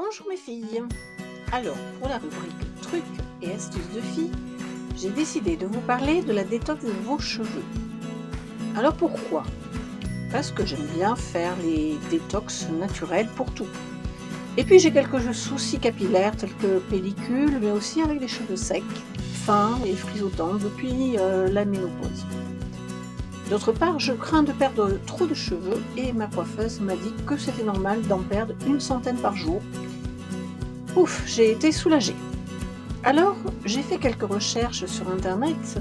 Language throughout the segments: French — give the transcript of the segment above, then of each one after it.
Bonjour mes filles. Alors, pour la rubrique trucs et astuces de filles, j'ai décidé de vous parler de la détox de vos cheveux. Alors pourquoi? Parce que j'aime bien faire les détox naturels pour tout. Et puis j'ai quelques soucis capillaires tels que pellicule, mais aussi avec des cheveux secs, fins et frisotants depuis la ménopause. D'autre part, je crains de perdre trop de cheveux et ma coiffeuse m'a dit que c'était normal d'en perdre une centaine par jour. Ouf, j'ai été soulagée. Alors, j'ai fait quelques recherches sur internet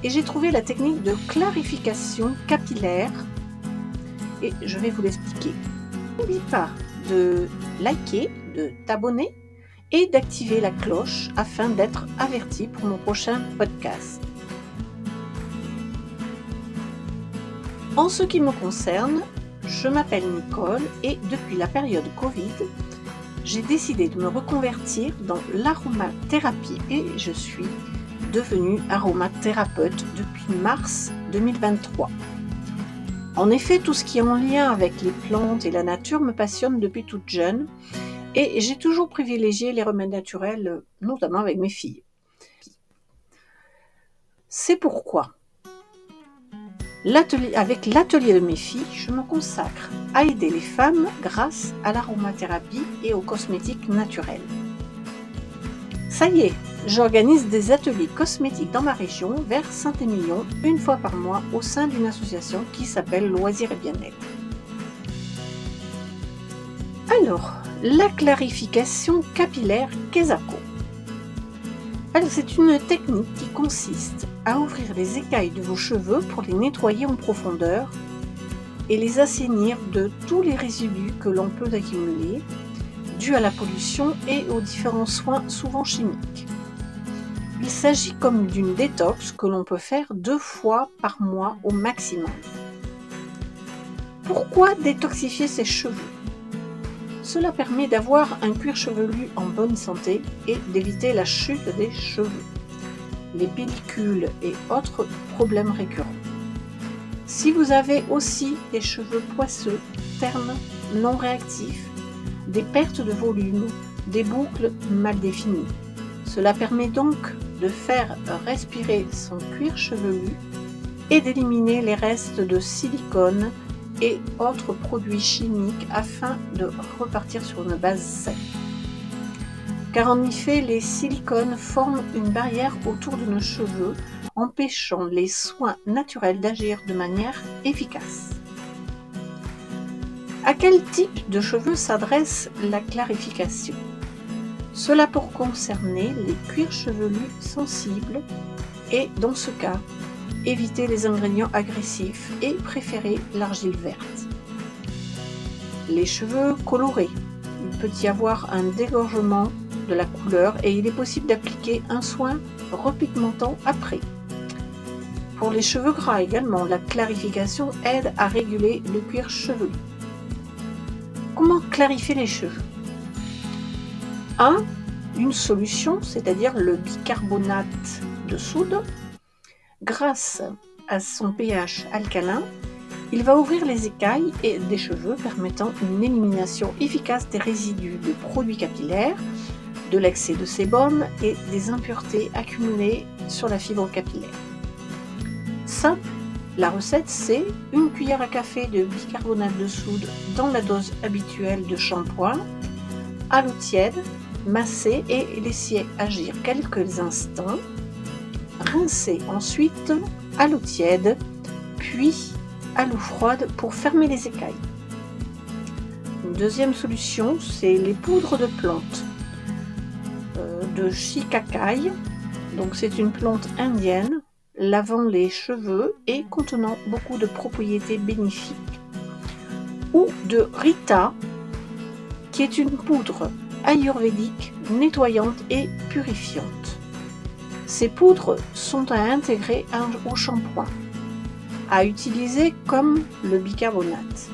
et j'ai trouvé la technique de clarification capillaire et je vais vous l'expliquer. N'oublie pas de liker, de t'abonner et d'activer la cloche afin d'être averti pour mon prochain podcast. En ce qui me concerne, je m'appelle Nicole et depuis la période Covid, j'ai décidé de me reconvertir dans l'aromathérapie et je suis devenue aromathérapeute depuis mars 2023. En effet, tout ce qui est en lien avec les plantes et la nature me passionne depuis toute jeune et j'ai toujours privilégié les remèdes naturels, notamment avec mes filles. C'est pourquoi, avec l'atelier de mes filles, je me consacre à aider les femmes grâce à l'aromathérapie et aux cosmétiques naturels. Ça y est, j'organise des ateliers cosmétiques dans ma région, vers Saint-Émilion, une fois par mois au sein d'une association qui s'appelle Loisirs et Bien-être. Alors, la clarification capillaire Kesako. Alors, c'est une technique qui consiste à ouvrir les écailles de vos cheveux pour les nettoyer en profondeur et les assainir de tous les résidus que l'on peut accumuler dus à la pollution et aux différents soins souvent chimiques. Il s'agit comme d'une détox que l'on peut faire 2 fois par mois au maximum. Pourquoi détoxifier ses cheveux? Cela permet d'avoir un cuir chevelu en bonne santé et d'éviter la chute des cheveux, les pellicules et autres problèmes récurrents. Si vous avez aussi des cheveux poisseux, ternes, non réactifs, des pertes de volume, des boucles mal définies, cela permet donc de faire respirer son cuir chevelu et d'éliminer les restes de silicone et autres produits chimiques afin de repartir sur une base saine. Car en effet, les silicones forment une barrière autour de nos cheveux, empêchant les soins naturels d'agir de manière efficace. À quel type de cheveux s'adresse la clarification? Cela pour concerner les cuirs chevelus sensibles et, dans ce cas, éviter les ingrédients agressifs et préférer l'argile verte. Les cheveux colorés, il peut y avoir un dégorgement de la couleur et il est possible d'appliquer un soin repigmentant après. Pour les cheveux gras également, la clarification aide à réguler le cuir chevelu. Comment clarifier les cheveux? 1. Une solution, c'est-à-dire le bicarbonate de soude. Grâce à son pH alcalin, il va ouvrir les écailles et des cheveux permettant une élimination efficace des résidus de produits capillaires, de l'excès de sébum et des impuretés accumulées sur la fibre capillaire. Simple, la recette c'est 1 cuillère à café de bicarbonate de soude dans la dose habituelle de shampoing, à l'eau tiède, masser et laisser agir quelques instants. Rincer ensuite à l'eau tiède, puis à l'eau froide pour fermer les écailles. Une deuxième solution, c'est les poudres de plantes de shikakai. Donc c'est une plante indienne lavant les cheveux et contenant beaucoup de propriétés bénéfiques. Ou de Rita, qui est une poudre ayurvédique nettoyante et purifiante. Ces poudres sont à intégrer au shampoing, à utiliser comme le bicarbonate.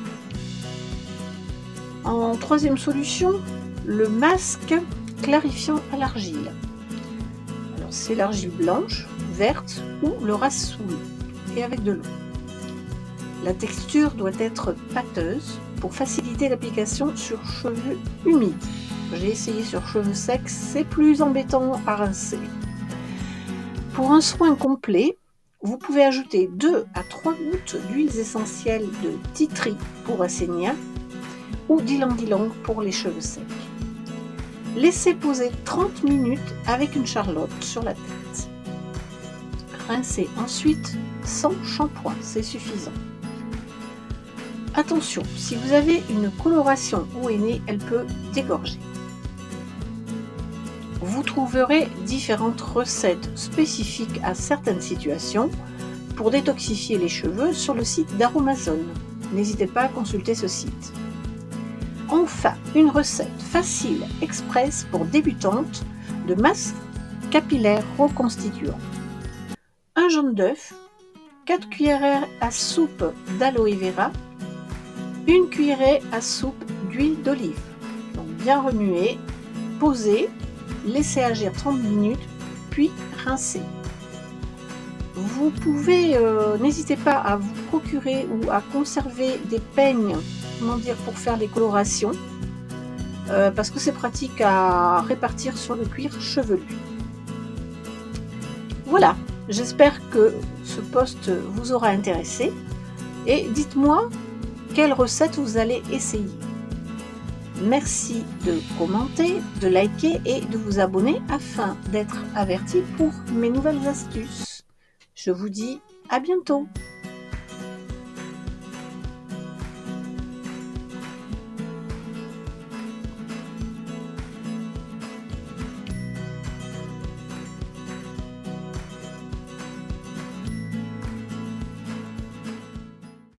En troisième solution, le masque clarifiant à l'argile. Alors c'est l'argile blanche, verte ou le rassoul et avec de l'eau. La texture doit être pâteuse pour faciliter l'application sur cheveux humides. J'ai essayé sur cheveux secs, c'est plus embêtant à rincer. Pour un soin complet, vous pouvez ajouter 2 à 3 gouttes d'huiles essentielles de tea tree pour assainir ou d'ylang-ylang pour les cheveux secs. Laissez poser 30 minutes avec une charlotte sur la tête. Rincez ensuite sans shampoing, c'est suffisant. Attention, si vous avez une coloration au henné, elle peut dégorger. Vous trouverez différentes recettes spécifiques à certaines situations pour détoxifier les cheveux sur le site d'Aromazone. N'hésitez pas à consulter ce site. Enfin, une recette facile, express pour débutantes de masque capillaire reconstituant. Un jaune d'œuf, 4 cuillères à soupe d'aloe vera, 1 cuillerée à soupe d'huile d'olive. Donc bien remuer, poser, laisser agir 30 minutes, puis rincer. Vous pouvez, n'hésitez pas à vous procurer ou à conserver des peignes, pour faire les colorations, parce que c'est pratique à répartir sur le cuir chevelu. Voilà, j'espère que ce post vous aura intéressé et dites-moi quelle recette vous allez essayer. Merci de commenter, de liker et de vous abonner afin d'être averti pour mes nouvelles astuces. Je vous dis à bientôt.